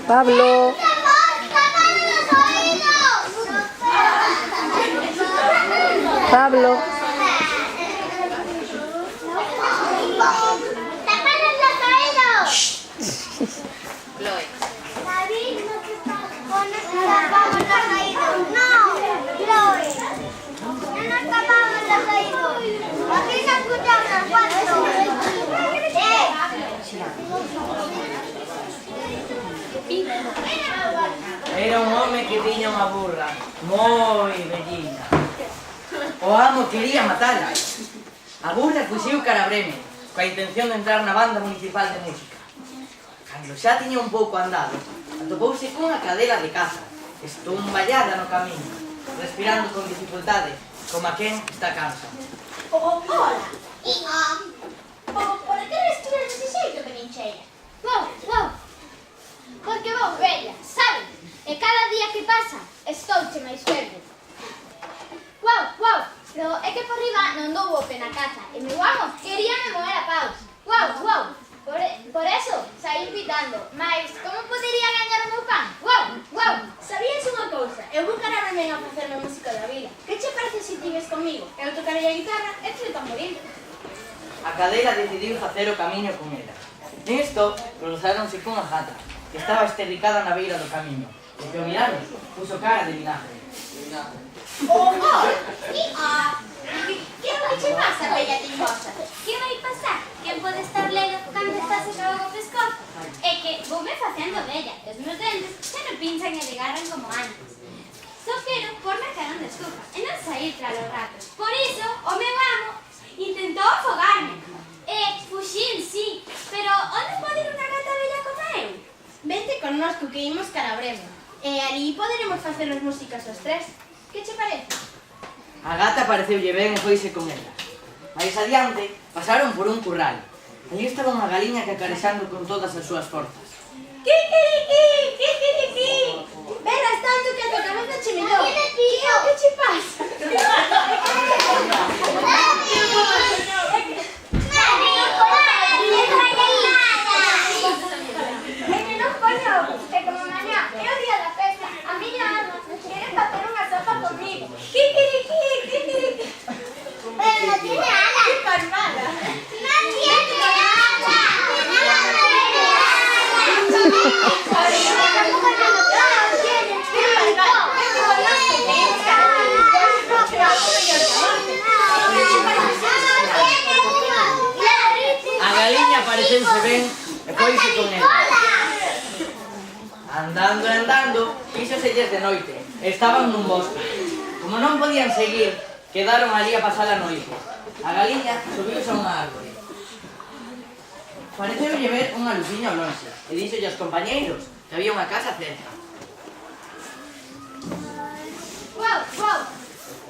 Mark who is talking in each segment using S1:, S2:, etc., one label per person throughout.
S1: Pablo. Pablo.
S2: ¡Tápanos los oídos!
S3: Chloe.
S2: David, no te tapamos los oídos. No, Chloe. No nos tapamos los oídos. Aquí se escucha unos cuantos.
S4: Era un home que tiña unha burra moi bellina. O amo quería matala. A burra fuxiu cara a Breme, coa intención de entrar na banda municipal de música. Cando xa tiña un pouco andado, atopouse cunha cadela de caza, estumballada no camiño, respirando con dificultade, como a quen está cansa.
S2: Hola. Por que respiras dese xeito, penincheira?
S5: Porque vou bella, sabe? E cada día que pasa, estouche máis verde. Pero é que por riba non dou o pé na caza e meu amo queríame moer a paus. Por eso saí pitando, mas como podería gañar o meu pan?
S6: Sabías unha cousa? Eu vou cara a Bremén a facerme música da vila. Que che parece se tives comigo? Eu tocarei a guitarra e tú o tamboril.
S4: A cadela decidiu facer o camiño con ela. Nisto, cruzáronse cunha gata, que estaba esterricada na beira do camiño, e que o miraron, puso cara de vinagre.
S2: Que che pasa, bella timbosa?
S5: Que vai pasar? Quen pode estar ledo cando estás acabado o pescozo? É que voume facendo bella, e os meus dentes xa non pinchan e desgarran como antes. Só quero porme a cara onde estufa e non sair tras os ratos. Por iso, o meu amo intentou afogarme. E fuxín, sí, pero onde pode ir unha gata bella como eu?
S6: Vente connosco que imos cara a Breme. E ali poderemos facernos músicas os tres. Que che parece?
S4: A gata pareceulle ben e foise con ela. Mais adiante, pasaron por un curral. Ali estaba unha galiña que acarexando con todas as súas forzas.
S6: Kikiriki! Berras tanto que a tua cabeza che mellou. Que che pasa?
S5: É que non poño, que como mañá é o día da festa, a miña alma quere facer unha sopa comigo. Kikiriki!
S2: Pero no tiene alas.
S6: Que palmada!
S2: ¡No tiene alas!
S4: A galiña pareceuse ben e foise con ela. Andando, fíxoselles de noite. Estaban nun bosque. Como non podían seguir, quedaron ali a pasar a noite. A galiña subiuse a unha árbore. Pareceulle ver unha luciña ao lonxe e díxolle aos compañeiros que había unha casa cerca.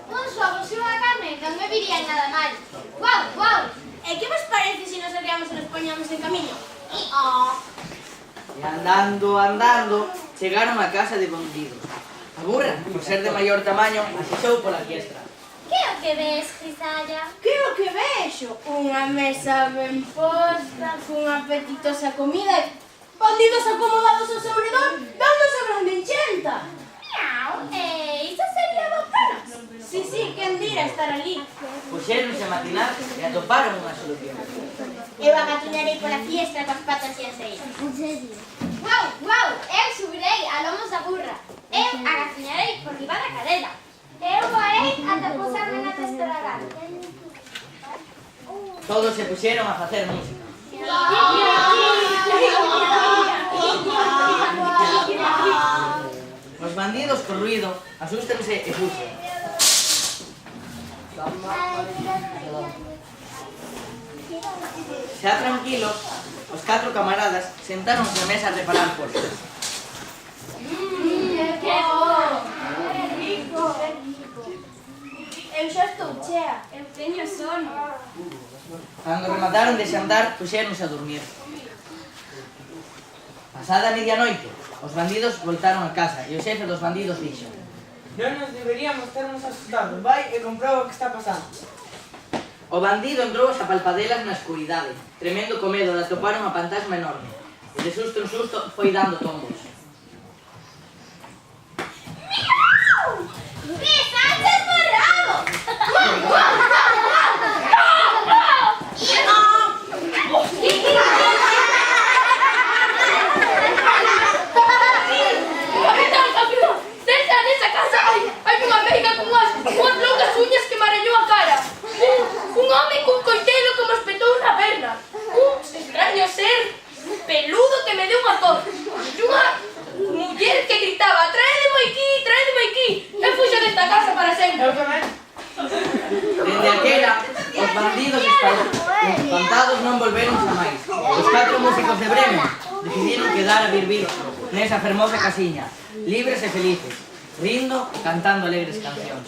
S5: Uns ovos e unha carne non me virían nada mal.
S6: E que vos parece se nos arriamos e nos poñamos en camiño?
S4: E andando, chegaron á casa de bandidos. A burra, por ser de maior tamaño, asixou pola fiestra.
S5: Que é o que ves, Crisalla?
S6: Que é o que vexo? Unha mesa ben posta, cunha apetitosa comida e bandidos acomodados ao seu redor, dándose a grande enchenta.
S5: Miau, iso sería bocanos.
S6: Sí, quen dira estar ali.
S4: Puxéronse a matinar e atoparon unha solución.
S6: Eu agatuñarei pola fiestra coas patas e as eiras.
S5: Eu subirei a lomos da burra. Eu agaciñarei por riba da cadela. Eu voarei ata posarme na testa da gata.
S4: Todos se puxeron a facer música. Os bandidos, co ruido, asústense e fuxen. Xa tranquilos, os 4 camaradas sentáronse a mesa a reparar postas.
S5: Que bo!
S6: Eu xa estou chea.
S5: Eu teño sono.
S4: Cando remataron de xantar, puxéronse a dormir. Pasada a medianoite, os bandidos voltaron a casa e o xefe dos bandidos dixo:
S7: Non nos deberíamos termos asustado. Vai e comproba o que está pasando.
S4: O bandido entrou a palpadelas na escuridade, tremendo co medo de atopar unha fantasma enorme. E de susto en susto foi dando tombos.
S5: ¡Que Sánchez borrado!
S6: Capitán, dentro desa casa hai unha meiga con unhas longas uñas que me arañou a cara. Un home cun coitelo que me espetou na perna. Un extraño ser peludo que me deu unha tos. E unha muller que gritaba: traédemo aquí, e fuxo desta casa para sempre.
S7: Eu tamén.
S4: Desde aquela, os bandidos espantados non volveron xamais. Os 4 músicos de Bremen decidiron quedar a vivir nesa fermosa casiña, libres e felices, rindo e cantando alegres cancións.